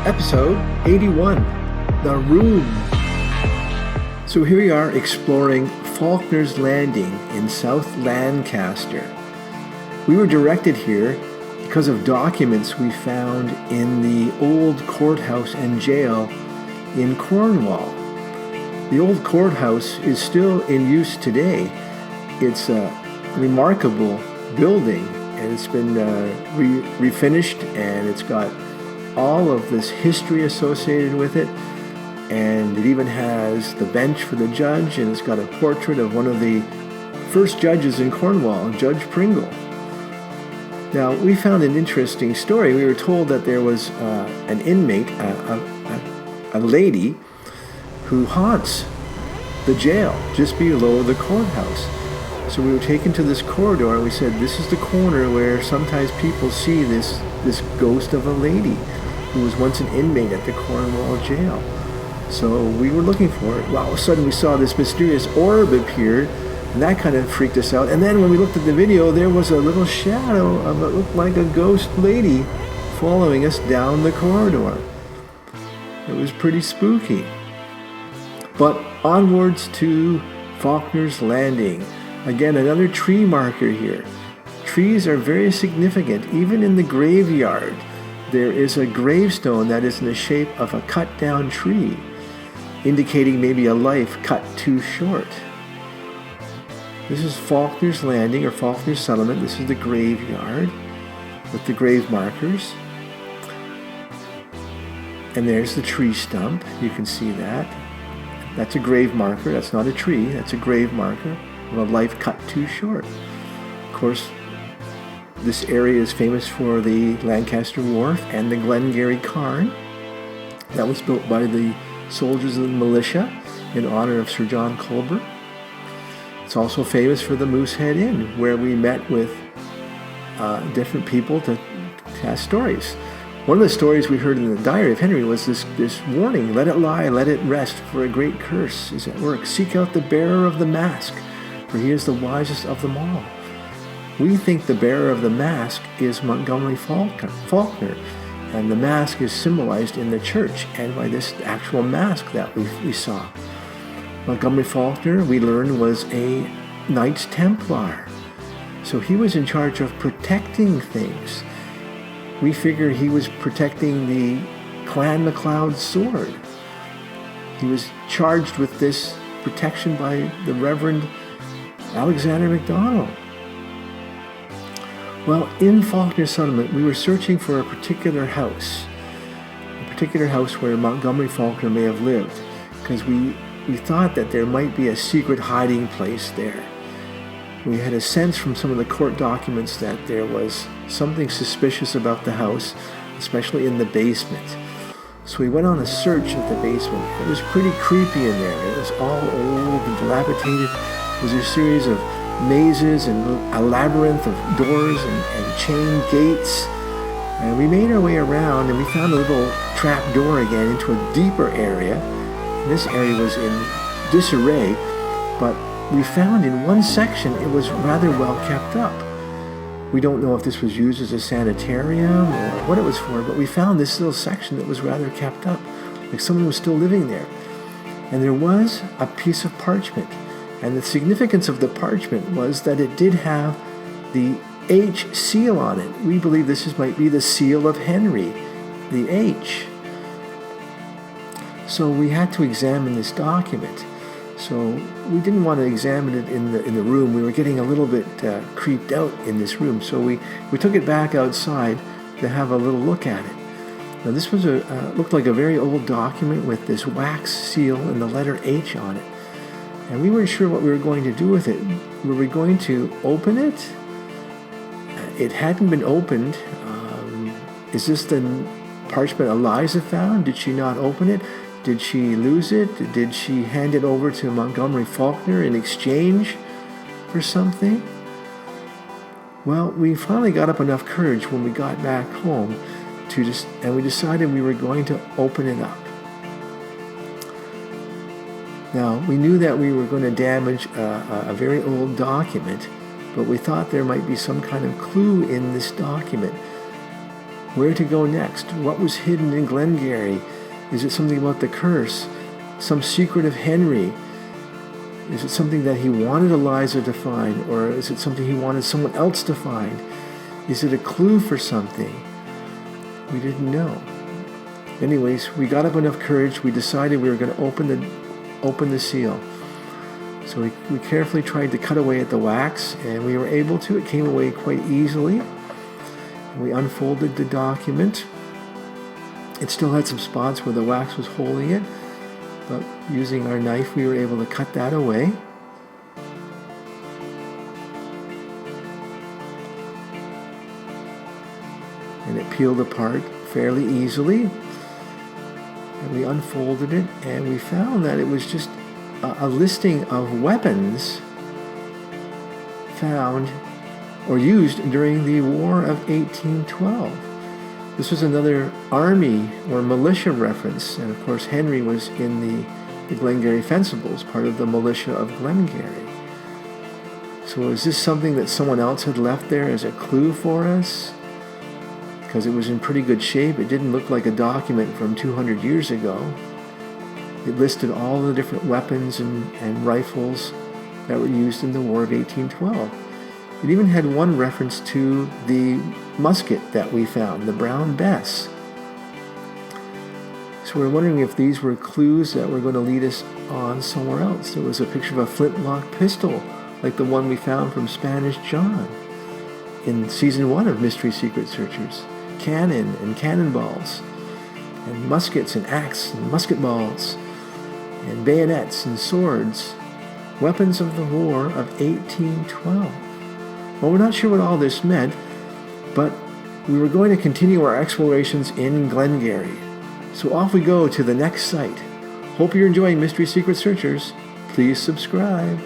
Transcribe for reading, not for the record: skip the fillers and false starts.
Episode 81, The Room. So here we are exploring Faulkner's Landing in South Lancaster. We were directed here because of documents we found in the old courthouse and jail in Cornwall. The old courthouse is still in use today. It's a remarkable building, and it's been refinished, and it's got all of this history associated with it, and it even has the bench for the judge, and it's got a portrait of one of the first judges in Cornwall, Judge Pringle. Now, we found an interesting story. We were told that there was an inmate, a lady, who haunts the jail just below the courthouse. So we were taken to this corridor, and we said, this is the corner where sometimes people see this ghost of a lady who was once an inmate at the Cornwall jail. So we were looking for it. Well, all of a sudden we saw this mysterious orb appear, and that kind of freaked us out. And then when we looked at the video, there was a little shadow of what looked like a ghost lady following us down the corridor. It was pretty spooky. But onwards to Faulkner's Landing. Again, another tree marker here. Trees are very significant. Even in the graveyard, there is a gravestone that is in the shape of a cut-down tree, indicating maybe a life cut too short. This is Faulkner's Landing, or Faulkner's Settlement. This is the graveyard with the grave markers. And there's the tree stump. You can see that. That's a grave marker. That's not a tree. That's a grave marker of a life cut too short. Of course, this area is famous for the Lancaster Wharf and the Glengarry Cairn. That was built by the soldiers of the militia in honor of Sir John Colbert. It's also famous for the Moosehead Inn, where we met with different people to ask stories. One of the stories we heard in the Diary of Henry was this warning: let it lie, let it rest, for a great curse is at work. Seek out the bearer of the mask, for he is the wisest of them all. We think the bearer of the mask is Montgomery Faulkner, and the mask is symbolized in the church and by this actual mask that we saw. Montgomery Faulkner, we learned, was a Knights Templar, so he was in charge of protecting things. We figure he was protecting the Clan MacLeod sword. He was charged with this protection by the Reverend Alexander MacDonald. Well, in Faulkner's Settlement, we were searching for a particular house where Montgomery Faulkner may have lived, because we thought that there might be a secret hiding place there. We had a sense from some of the court documents that there was something suspicious about the house, especially in the basement. So we went on a search of the basement. It was pretty creepy in there. It was all old and dilapidated. It was a series of mazes and a labyrinth of doors and chain gates. And we made our way around, and we found a little trap door again into a deeper area. And this area was in disarray, but we found in one section it was rather well kept up. We don't know if this was used as a sanitarium or what it was for, but we found this little section that was rather kept up, like someone was still living there. And there was a piece of parchment. And the significance of the parchment was that it did have the H seal on it. We believe might be the seal of Henry, the H. So we had to examine this document. So we didn't want to examine it in the room. We were getting a little bit creeped out in this room. So we took it back outside to have a little look at it. Now this was looked like a very old document with this wax seal and the letter H on it. And we weren't sure what we were going to do with it. Were we going to open it? It hadn't been opened. Is this the parchment Eliza found? Did she not open it? Did she lose it? Did she hand it over to Montgomery Faulkner in exchange for something? Well, we finally got up enough courage when we got back home and we decided we were going to open it up. Now, we knew that we were going to damage a very old document, but we thought there might be some kind of clue in this document. Where to go next? What was hidden in Glengarry? Is it something about the curse? Some secret of Henry? Is it something that he wanted Eliza to find, or is it something he wanted someone else to find? Is it a clue for something? We didn't know. Anyways, we got up enough courage. We decided we were going to open the seal. So we carefully tried to cut away at the wax, and we were able to. It came away quite easily. We unfolded the document. It still had some spots where the wax was holding it, but using our knife, we were able to cut that away. And it peeled apart fairly easily. And we unfolded it, and we found that it was just a listing of weapons found or used during the War of 1812. This was another army or militia reference, and of course Henry was in the Glengarry Fencibles, part of the militia of Glengarry. So is this something that someone else had left there as a clue for us? Because it was in pretty good shape. It didn't look like a document from 200 years ago. It listed all the different weapons and rifles that were used in the War of 1812. It even had one reference to the musket that we found, the Brown Bess. So we're wondering if these were clues that were going to lead us on somewhere else. There was a picture of a flintlock pistol, like the one we found from Spanish John in Season 1 of Mystery Secret Searchers. Cannon and cannonballs, and muskets and axe and musket balls, and bayonets and swords, weapons of the War of 1812. Well, we're not sure what all this meant, but we were going to continue our explorations in Glengarry. So off we go to the next site. Hope you're enjoying Mystery Secret Searchers. Please subscribe.